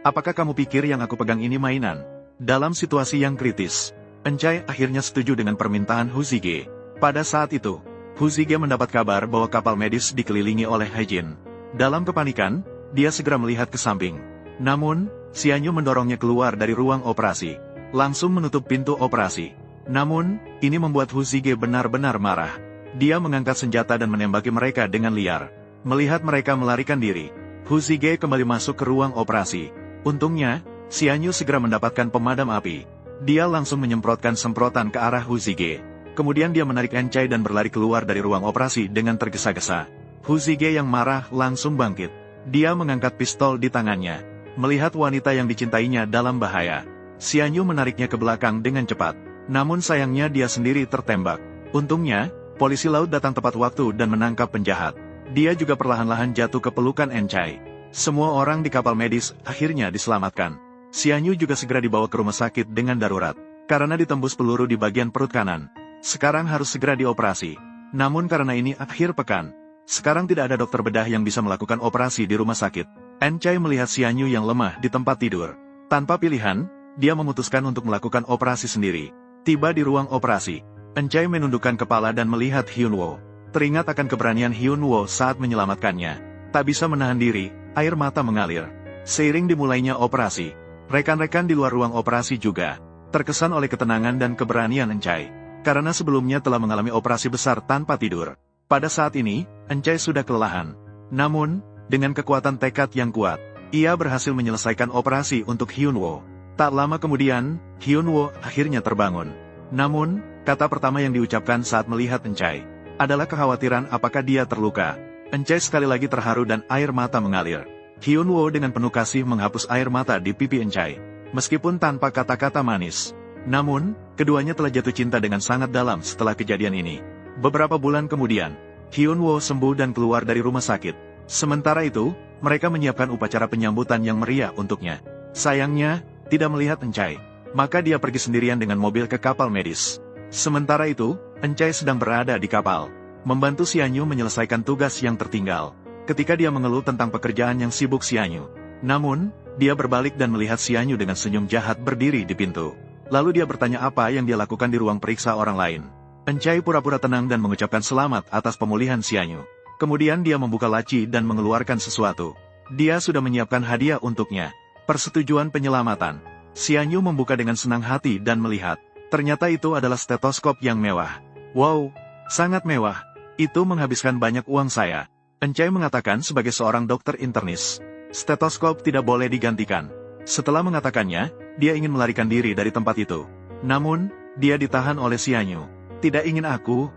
Apakah kamu pikir yang aku pegang ini mainan? Dalam situasi yang kritis, Encai akhirnya setuju dengan permintaan Huzige. Pada saat itu, Huzige mendapat kabar bahwa kapal medis dikelilingi oleh Haijin. Dalam kepanikan, dia segera melihat ke samping. Namun, Xianyu mendorongnya keluar dari ruang operasi, langsung menutup pintu operasi. Namun, ini membuat Huzige benar-benar marah. Dia mengangkat senjata dan menembaki mereka dengan liar. Melihat mereka melarikan diri, Huzige kembali masuk ke ruang operasi. Untungnya, Xianyu segera mendapatkan pemadam api. Dia langsung menyemprotkan semprotan ke arah Huzige. Kemudian dia menarik Encai dan berlari keluar dari ruang operasi dengan tergesa-gesa. Huzige yang marah langsung bangkit. Dia mengangkat pistol di tangannya. Melihat wanita yang dicintainya dalam bahaya, Xianyu menariknya ke belakang dengan cepat. Namun sayangnya dia sendiri tertembak. Untungnya, polisi laut datang tepat waktu dan menangkap penjahat. Dia juga perlahan-lahan jatuh ke pelukan Enchai. Semua orang di kapal medis akhirnya diselamatkan. Xianyu juga segera dibawa ke rumah sakit dengan darurat. Karena ditembus peluru di bagian perut kanan. Sekarang harus segera dioperasi. Namun karena ini akhir pekan, sekarang tidak ada dokter bedah yang bisa melakukan operasi di rumah sakit. Enchai melihat Xianyu yang lemah di tempat tidur. Tanpa pilihan, dia memutuskan untuk melakukan operasi sendiri. Tiba di ruang operasi, Enchai menundukkan kepala dan melihat Hyunwoo. Teringat akan keberanian Hyunwoo saat menyelamatkannya. Tak bisa menahan diri, air mata mengalir. Seiring dimulainya operasi, rekan-rekan di luar ruang operasi juga terkesan oleh ketenangan dan keberanian Enchai. Karena sebelumnya telah mengalami operasi besar tanpa tidur. Pada saat ini, Enchai sudah kelelahan. Namun, dengan kekuatan tekad yang kuat, ia berhasil menyelesaikan operasi untuk Hyunwoo. Tak lama kemudian, Hyunwoo akhirnya terbangun. Namun, kata pertama yang diucapkan saat melihat Enchai adalah kekhawatiran apakah dia terluka. Enchai sekali lagi terharu dan air mata mengalir. Hyunwoo dengan penuh kasih menghapus air mata di pipi Enchai, meskipun tanpa kata-kata manis. Namun, keduanya telah jatuh cinta dengan sangat dalam setelah kejadian ini. Beberapa bulan kemudian, Hyunwoo sembuh dan keluar dari rumah sakit. Sementara itu, mereka menyiapkan upacara penyambutan yang meriah untuknya. Sayangnya, tidak melihat Enchai, maka dia pergi sendirian dengan mobil ke kapal medis. Sementara itu, Enchai sedang berada di kapal, membantu Xianyu menyelesaikan tugas yang tertinggal. Ketika dia mengeluh tentang pekerjaan yang sibuk Xianyu, namun, dia berbalik dan melihat Xianyu dengan senyum jahat berdiri di pintu. Lalu dia bertanya apa yang dia lakukan di ruang periksa orang lain. Enchai pura-pura tenang dan mengucapkan selamat atas pemulihan Xianyu. Kemudian dia membuka laci dan mengeluarkan sesuatu. Dia sudah menyiapkan hadiah untuknya. Persetujuan penyelamatan. Xianyu membuka dengan senang hati dan melihat. Ternyata itu adalah stetoskop yang mewah. Wow, sangat mewah. Itu menghabiskan banyak uang saya. Enchai mengatakan sebagai seorang dokter internis. Stetoskop tidak boleh digantikan. Setelah mengatakannya, dia ingin melarikan diri dari tempat itu. Namun, dia ditahan oleh Xianyu. Tidak ingin aku?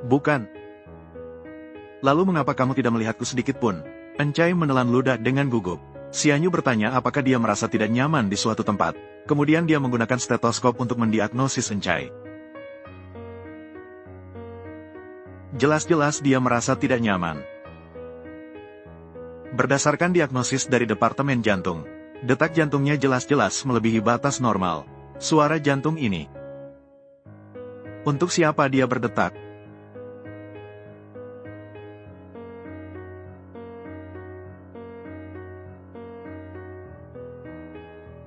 Bukan. Lalu mengapa kamu tidak melihatku sedikit pun? Enchai menelan ludah dengan gugup. Xianyu bertanya apakah dia merasa tidak nyaman di suatu tempat. Kemudian dia menggunakan stetoskop untuk mendiagnosis Enchai. Jelas-jelas dia merasa tidak nyaman. Berdasarkan diagnosis dari Departemen Jantung, detak jantungnya jelas-jelas melebihi batas normal. Suara jantung ini. Untuk siapa dia berdetak?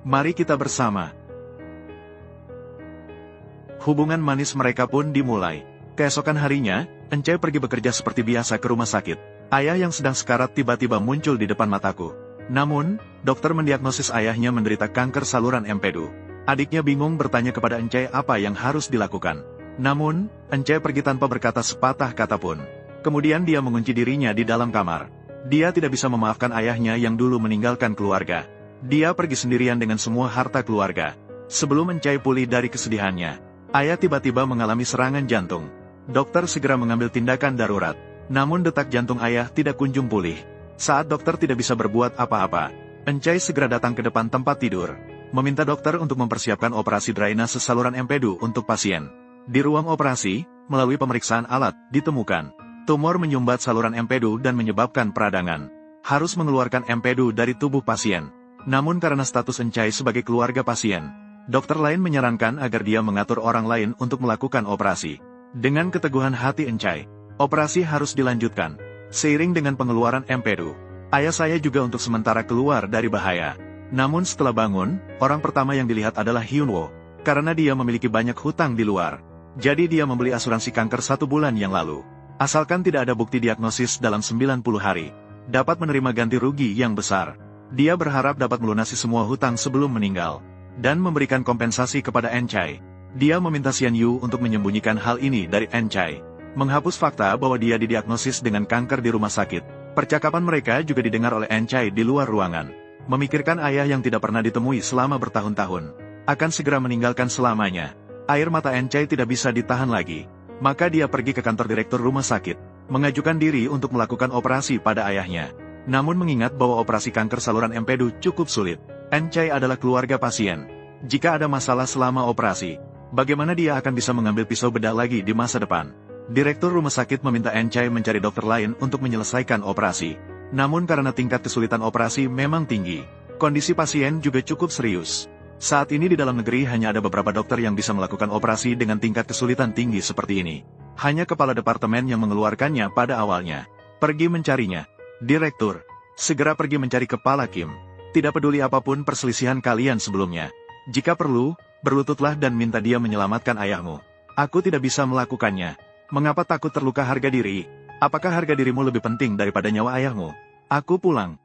Mari kita bersama. Hubungan manis mereka pun dimulai. Keesokan harinya, Enchai pergi bekerja seperti biasa ke rumah sakit. Ayah yang sedang sekarat tiba-tiba muncul di depan mataku. Namun, dokter mendiagnosis ayahnya menderita kanker saluran empedu. Adiknya bingung bertanya kepada Enchai apa yang harus dilakukan. Namun, Enchai pergi tanpa berkata sepatah kata pun. Kemudian dia mengunci dirinya di dalam kamar. Dia tidak bisa memaafkan ayahnya yang dulu meninggalkan keluarga. Dia pergi sendirian dengan semua harta keluarga. Sebelum Enchai pulih dari kesedihannya, ayah tiba-tiba mengalami serangan jantung. Dokter segera mengambil tindakan darurat. Namun detak jantung ayah tidak kunjung pulih. Saat dokter tidak bisa berbuat apa-apa, Enchai segera datang ke depan tempat tidur, meminta dokter untuk mempersiapkan operasi drainase saluran empedu untuk pasien. Di ruang operasi, melalui pemeriksaan alat, ditemukan tumor menyumbat saluran empedu dan menyebabkan peradangan. Harus mengeluarkan empedu dari tubuh pasien. Namun karena status Enchai sebagai keluarga pasien, dokter lain menyarankan agar dia mengatur orang lain untuk melakukan operasi. Dengan keteguhan hati Enchai, operasi harus dilanjutkan. Seiring dengan pengeluaran empedu, ayah saya juga untuk sementara keluar dari bahaya. Namun setelah bangun, orang pertama yang dilihat adalah Hyunwoo. Karena dia memiliki banyak hutang di luar. Jadi dia membeli asuransi kanker 1 bulan yang lalu. Asalkan tidak ada bukti diagnosis dalam 90 hari, dapat menerima ganti rugi yang besar. Dia berharap dapat melunasi semua hutang sebelum meninggal, dan memberikan kompensasi kepada Enchai. Dia meminta Xianyu untuk menyembunyikan hal ini dari Enchai. Menghapus fakta bahwa dia didiagnosis dengan kanker di rumah sakit. Percakapan mereka juga didengar oleh Enchai di luar ruangan. Memikirkan ayah yang tidak pernah ditemui selama bertahun-tahun akan segera meninggalkan selamanya. Air mata Enchai tidak bisa ditahan lagi. Maka dia pergi ke kantor direktur rumah sakit, mengajukan diri untuk melakukan operasi pada ayahnya. Namun mengingat bahwa operasi kanker saluran empedu cukup sulit, Enchai adalah keluarga pasien. Jika ada masalah selama operasi, bagaimana dia akan bisa mengambil pisau bedah lagi di masa depan? Direktur rumah sakit meminta Encai mencari dokter lain untuk menyelesaikan operasi. Namun karena tingkat kesulitan operasi memang tinggi, kondisi pasien juga cukup serius. Saat ini di dalam negeri hanya ada beberapa dokter yang bisa melakukan operasi dengan tingkat kesulitan tinggi seperti ini. Hanya kepala departemen yang mengeluarkannya pada awalnya. Pergi mencarinya. Direktur, segera pergi mencari kepala Kim. Tidak peduli apapun perselisihan kalian sebelumnya. Jika perlu, berlututlah dan minta dia menyelamatkan ayahmu. Aku tidak bisa melakukannya. Mengapa takut terluka harga diri? Apakah harga dirimu lebih penting daripada nyawa ayahmu? Aku pulang.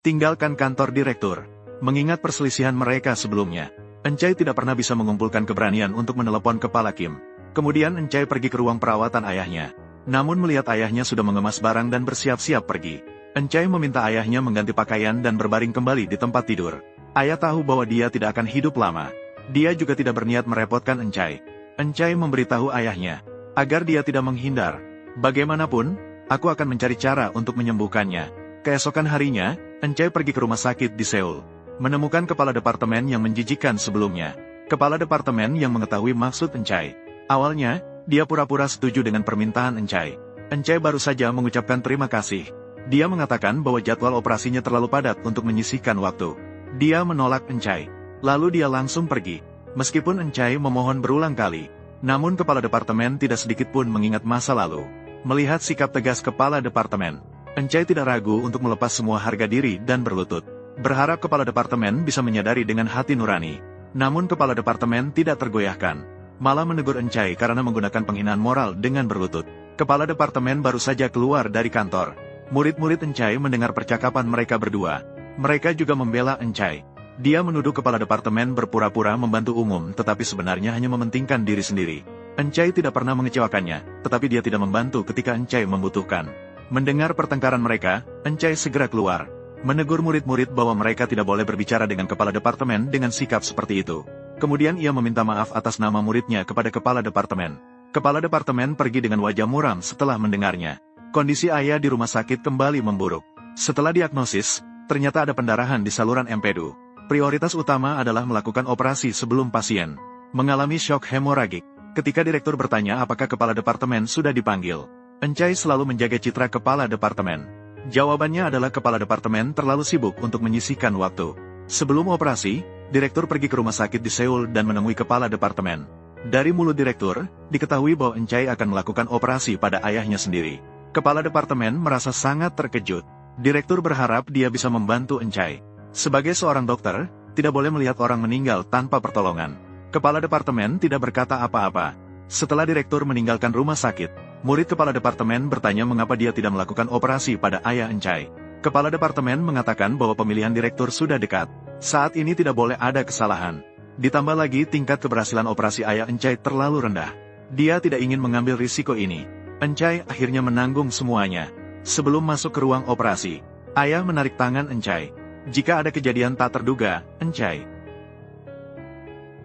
Tinggalkan kantor direktur. Mengingat perselisihan mereka sebelumnya, Encai tidak pernah bisa mengumpulkan keberanian untuk menelepon kepala Kim. Kemudian Encai pergi ke ruang perawatan ayahnya. Namun melihat ayahnya sudah mengemas barang dan bersiap-siap pergi, Encai meminta ayahnya mengganti pakaian dan berbaring kembali di tempat tidur. Ayah tahu bahwa dia tidak akan hidup lama. Dia juga tidak berniat merepotkan Encai. Encai memberitahu ayahnya, agar dia tidak menghindar. Bagaimanapun, aku akan mencari cara untuk menyembuhkannya. Keesokan harinya, Encai pergi ke rumah sakit di Seoul. Menemukan kepala departemen yang menjijikkan sebelumnya. Kepala departemen yang mengetahui maksud Encai. Awalnya, dia pura-pura setuju dengan permintaan Encai. Encai baru saja mengucapkan terima kasih. Dia mengatakan bahwa jadwal operasinya terlalu padat untuk menyisihkan waktu. Dia menolak Encai. Lalu dia langsung pergi. Meskipun Encai memohon berulang kali, namun kepala departemen tidak sedikit pun mengingat masa lalu. Melihat sikap tegas kepala departemen, Encai tidak ragu untuk melepas semua harga diri dan berlutut. Berharap kepala departemen bisa menyadari dengan hati nurani. Namun kepala departemen tidak tergoyahkan. Malah menegur Encai karena menggunakan penghinaan moral dengan berlutut. Kepala departemen baru saja keluar dari kantor. Murid-murid Encai mendengar percakapan mereka berdua. Mereka juga membela Encai. Dia menuduh kepala departemen berpura-pura membantu umum tetapi sebenarnya hanya mementingkan diri sendiri. Encai tidak pernah mengecewakannya, tetapi dia tidak membantu ketika Encai membutuhkan. Mendengar pertengkaran mereka, Encai segera keluar. Menegur murid-murid bahwa mereka tidak boleh berbicara dengan kepala departemen dengan sikap seperti itu. Kemudian ia meminta maaf atas nama muridnya kepada kepala departemen. Kepala departemen pergi dengan wajah muram setelah mendengarnya. Kondisi ayah di rumah sakit kembali memburuk. Setelah diagnosis, ternyata ada pendarahan di saluran empedu. Prioritas utama adalah melakukan operasi sebelum pasien mengalami syok hemoragik. Ketika direktur bertanya apakah kepala departemen sudah dipanggil, Encai selalu menjaga citra kepala departemen. Jawabannya adalah kepala departemen terlalu sibuk untuk menyisihkan waktu. Sebelum operasi, direktur pergi ke rumah sakit di Seoul dan menemui kepala departemen. Dari mulut direktur, diketahui bahwa Encai akan melakukan operasi pada ayahnya sendiri. Kepala departemen merasa sangat terkejut. Direktur berharap dia bisa membantu Encai. Sebagai seorang dokter, tidak boleh melihat orang meninggal tanpa pertolongan. Kepala departemen tidak berkata apa-apa. Setelah direktur meninggalkan rumah sakit, murid kepala departemen bertanya mengapa dia tidak melakukan operasi pada ayah Encai. Kepala departemen mengatakan bahwa pemilihan direktur sudah dekat. Saat ini tidak boleh ada kesalahan. Ditambah lagi tingkat keberhasilan operasi ayah Encai terlalu rendah. Dia tidak ingin mengambil risiko ini. Encai akhirnya menanggung semuanya. Sebelum masuk ke ruang operasi, ayah menarik tangan Encai. Jika ada kejadian tak terduga, Encai,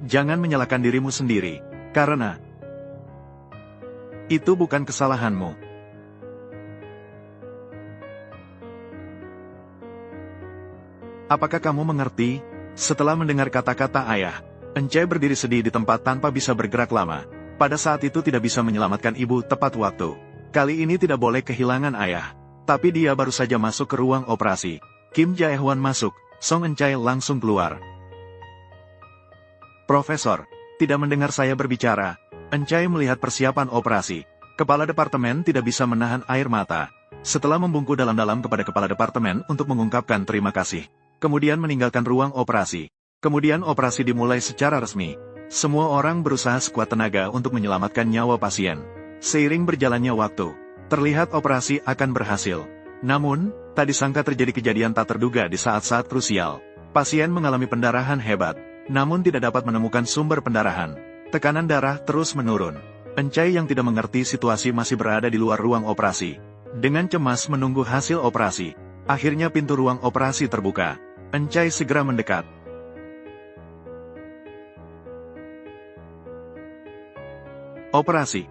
jangan menyalahkan dirimu sendiri, karena itu bukan kesalahanmu. Apakah kamu mengerti? Setelah mendengar kata-kata ayah, Encai berdiri sedih di tempat tanpa bisa bergerak lama. Pada saat itu tidak bisa menyelamatkan ibu tepat waktu. Kali ini tidak boleh kehilangan ayah. Tapi dia baru saja masuk ke ruang operasi. Kim Jae-hwan masuk, Song Encai langsung keluar. Profesor, tidak mendengar saya berbicara. Encai melihat persiapan operasi. Kepala departemen tidak bisa menahan air mata. Setelah membungkuk dalam-dalam kepada kepala departemen untuk mengungkapkan terima kasih. Kemudian meninggalkan ruang operasi. Kemudian operasi dimulai secara resmi. Semua orang berusaha sekuat tenaga untuk menyelamatkan nyawa pasien. Seiring berjalannya waktu, terlihat operasi akan berhasil. Namun, tak disangka terjadi kejadian tak terduga di saat-saat krusial. Pasien mengalami pendarahan hebat, namun tidak dapat menemukan sumber pendarahan. Tekanan darah terus menurun. Encai yang tidak mengerti situasi masih berada di luar ruang operasi. Dengan cemas menunggu hasil operasi. Akhirnya pintu ruang operasi terbuka. Encai segera mendekat. Operasi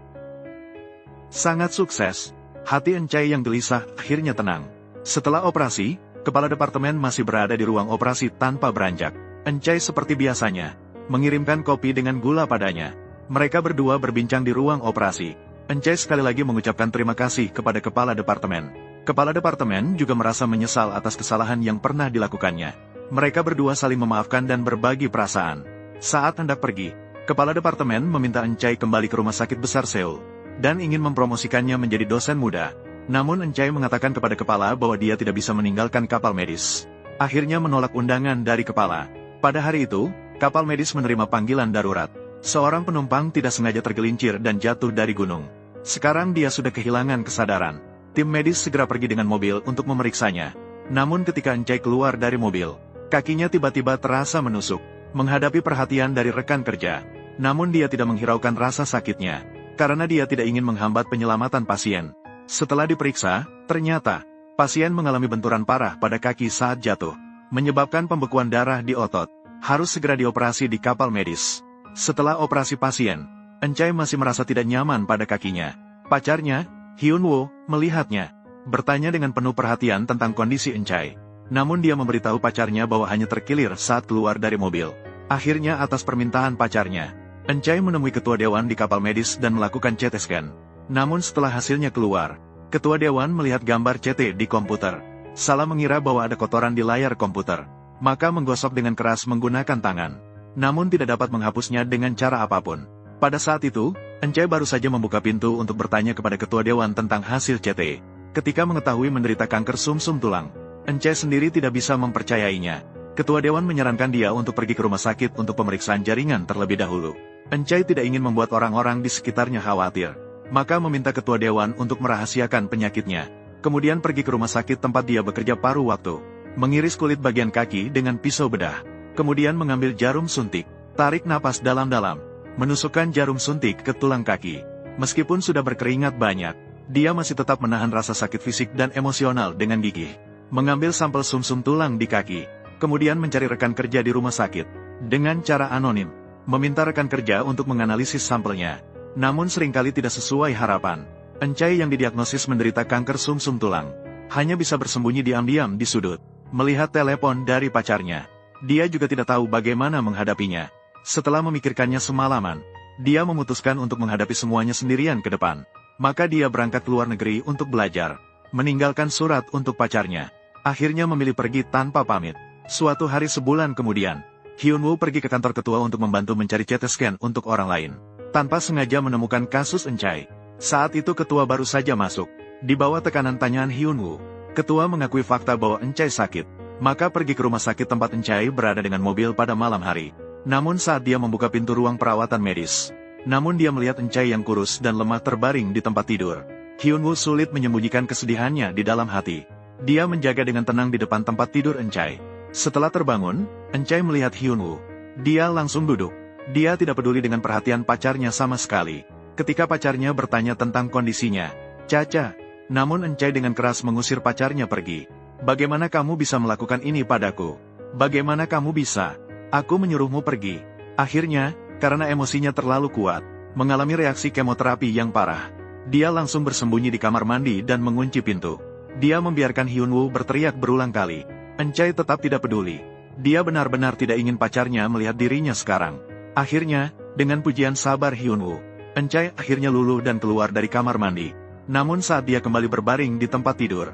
sangat sukses. Hati Encai yang gelisah akhirnya tenang. Setelah operasi, kepala departemen masih berada di ruang operasi tanpa beranjak. Encai seperti biasanya mengirimkan kopi dengan gula padanya. Mereka berdua berbincang di ruang operasi. Encai sekali lagi mengucapkan terima kasih kepada kepala departemen. Kepala departemen juga merasa menyesal atas kesalahan yang pernah dilakukannya. Mereka berdua saling memaafkan dan berbagi perasaan. Saat hendak pergi, kepala departemen meminta Encai kembali ke rumah sakit besar Seoul, dan ingin mempromosikannya menjadi dosen muda. Namun Encai mengatakan kepada kepala bahwa dia tidak bisa meninggalkan kapal medis. Akhirnya menolak undangan dari kepala. Pada hari itu, kapal medis menerima panggilan darurat. Seorang penumpang tidak sengaja tergelincir dan jatuh dari gunung. Sekarang dia sudah kehilangan kesadaran. Tim medis segera pergi dengan mobil untuk memeriksanya. Namun ketika Encai keluar dari mobil, kakinya tiba-tiba terasa menusuk. Menghadapi perhatian dari rekan kerja, namun dia tidak menghiraukan rasa sakitnya, karena dia tidak ingin menghambat penyelamatan pasien. Setelah diperiksa, ternyata, pasien mengalami benturan parah pada kaki saat jatuh, menyebabkan pembekuan darah di otot, harus segera dioperasi di kapal medis. Setelah operasi pasien, Encai masih merasa tidak nyaman pada kakinya. Pacarnya, Hyunwoo, melihatnya, bertanya dengan penuh perhatian tentang kondisi Encai. Namun dia memberitahu pacarnya bahwa hanya terkilir saat keluar dari mobil. Akhirnya atas permintaan pacarnya, Encai menemui ketua dewan di kapal medis dan melakukan CT scan. Namun setelah hasilnya keluar, ketua dewan melihat gambar CT di komputer. Salah mengira bahwa ada kotoran di layar komputer, maka menggosok dengan keras menggunakan tangan. Namun tidak dapat menghapusnya dengan cara apapun. Pada saat itu, Encai baru saja membuka pintu untuk bertanya kepada ketua dewan tentang hasil CT. Ketika mengetahui menderita kanker sumsum tulang, Encai sendiri tidak bisa mempercayainya. Ketua dewan menyarankan dia untuk pergi ke rumah sakit untuk pemeriksaan jaringan terlebih dahulu. Encai tidak ingin membuat orang-orang di sekitarnya khawatir, maka meminta ketua dewan untuk merahasiakan penyakitnya. Kemudian pergi ke rumah sakit tempat dia bekerja paruh waktu, mengiris kulit bagian kaki dengan pisau bedah. Kemudian mengambil jarum suntik, tarik napas dalam-dalam, menusukkan jarum suntik ke tulang kaki. Meskipun sudah berkeringat banyak, dia masih tetap menahan rasa sakit fisik dan emosional dengan gigih. Mengambil sampel sumsum tulang di kaki, kemudian mencari rekan kerja di rumah sakit, dengan cara anonim, meminta rekan kerja untuk menganalisis sampelnya. Namun seringkali tidak sesuai harapan. Encai yang didiagnosis menderita kanker sumsum tulang, hanya bisa bersembunyi diam-diam di sudut, melihat telepon dari pacarnya. Dia juga tidak tahu bagaimana menghadapinya. Setelah memikirkannya semalaman, dia memutuskan untuk menghadapi semuanya sendirian ke depan. Maka dia berangkat ke luar negeri untuk belajar, meninggalkan surat untuk pacarnya. Akhirnya memilih pergi tanpa pamit. Suatu hari sebulan kemudian, Hyunwoo pergi ke kantor ketua untuk membantu mencari CT scan untuk orang lain. Tanpa sengaja menemukan kasus Encai. Saat itu ketua baru saja masuk. Di bawah tekanan tanyaan Hyunwoo, ketua mengakui fakta bahwa Encai sakit. Maka pergi ke rumah sakit tempat Encai berada dengan mobil pada malam hari. Namun saat dia membuka pintu ruang perawatan medis, dia melihat Encai yang kurus dan lemah terbaring di tempat tidur. Hyunwoo sulit menyembunyikan kesedihannya di dalam hati. Dia menjaga dengan tenang di depan tempat tidur Encai. Setelah terbangun, Encai melihat Hyunwoo. Dia langsung duduk. Dia tidak peduli dengan perhatian pacarnya sama sekali. Ketika pacarnya bertanya tentang kondisinya, Caca. Namun Encai dengan keras mengusir pacarnya pergi. Bagaimana kamu bisa melakukan ini padaku? Bagaimana kamu bisa? Aku menyuruhmu pergi. Akhirnya, karena emosinya terlalu kuat, mengalami reaksi kemoterapi yang parah. Dia langsung bersembunyi di kamar mandi dan mengunci pintu. Dia membiarkan Hyunwoo berteriak berulang kali. Encai tetap tidak peduli. Dia benar-benar tidak ingin pacarnya melihat dirinya sekarang. Akhirnya, dengan pujian sabar Hyunwoo, Encai akhirnya luluh dan keluar dari kamar mandi. Namun saat dia kembali berbaring di tempat tidur,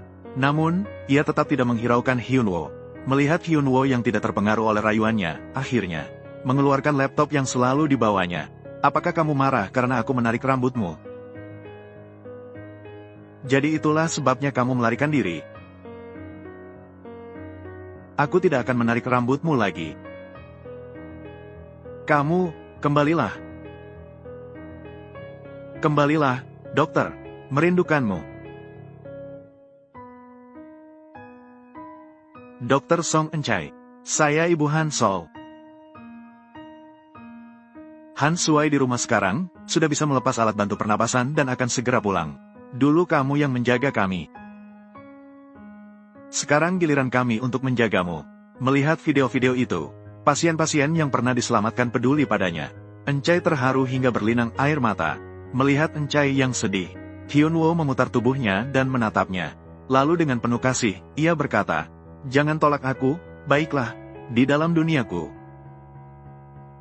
ia tetap tidak menghiraukan Hyunwoo. Melihat Hyunwoo yang tidak terpengaruh oleh rayuannya, akhirnya mengeluarkan laptop yang selalu dibawanya. Apakah kamu marah karena aku menarik rambutmu? Jadi itulah sebabnya kamu melarikan diri. Aku tidak akan menarik rambutmu lagi. Kamu, kembalilah. Kembalilah, dokter, merindukanmu. Dr. Song Encai. Saya Ibu Han Sol. Han Suai di rumah sekarang, sudah bisa melepas alat bantu pernapasan dan akan segera pulang. Dulu kamu yang menjaga kami. Sekarang giliran kami untuk menjagamu. Melihat video-video itu, pasien-pasien yang pernah diselamatkan peduli padanya. Encai terharu hingga berlinang air mata. Melihat Encai yang sedih, Hyunwoo memutar tubuhnya dan menatapnya. Lalu dengan penuh kasih, ia berkata, "Jangan tolak aku, baiklah, di dalam duniaku.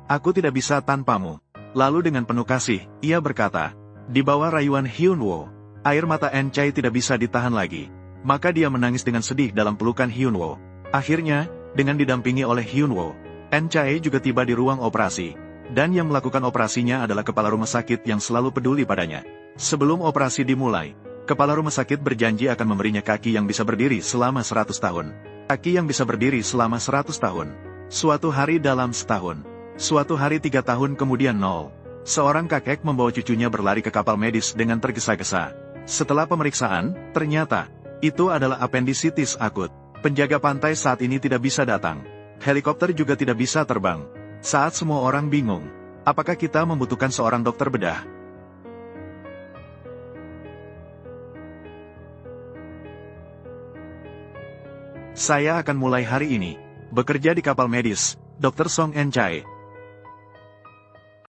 Aku tidak bisa tanpamu." Lalu dengan penuh kasih, ia berkata, di bawah rayuan Hyunwoo, air mata En Chai tidak bisa ditahan lagi. Maka dia menangis dengan sedih dalam pelukan Hyunwoo. Akhirnya, dengan didampingi oleh Hyunwoo, En Chai juga tiba di ruang operasi. Dan yang melakukan operasinya adalah kepala rumah sakit yang selalu peduli padanya. Sebelum operasi dimulai, kepala rumah sakit berjanji akan memberinya kaki yang bisa berdiri selama 100 tahun. Kaki yang bisa berdiri selama 100 tahun. Suatu hari dalam setahun. Suatu hari 3 tahun kemudian 0. Seorang kakek membawa cucunya berlari ke kapal medis dengan tergesa-gesa. Setelah pemeriksaan, ternyata, itu adalah apendisitis akut. Penjaga pantai saat ini tidak bisa datang. Helikopter juga tidak bisa terbang. Saat semua orang bingung, apakah kita membutuhkan seorang dokter bedah? Saya akan mulai hari ini bekerja di kapal medis, Dr. Song En Chai.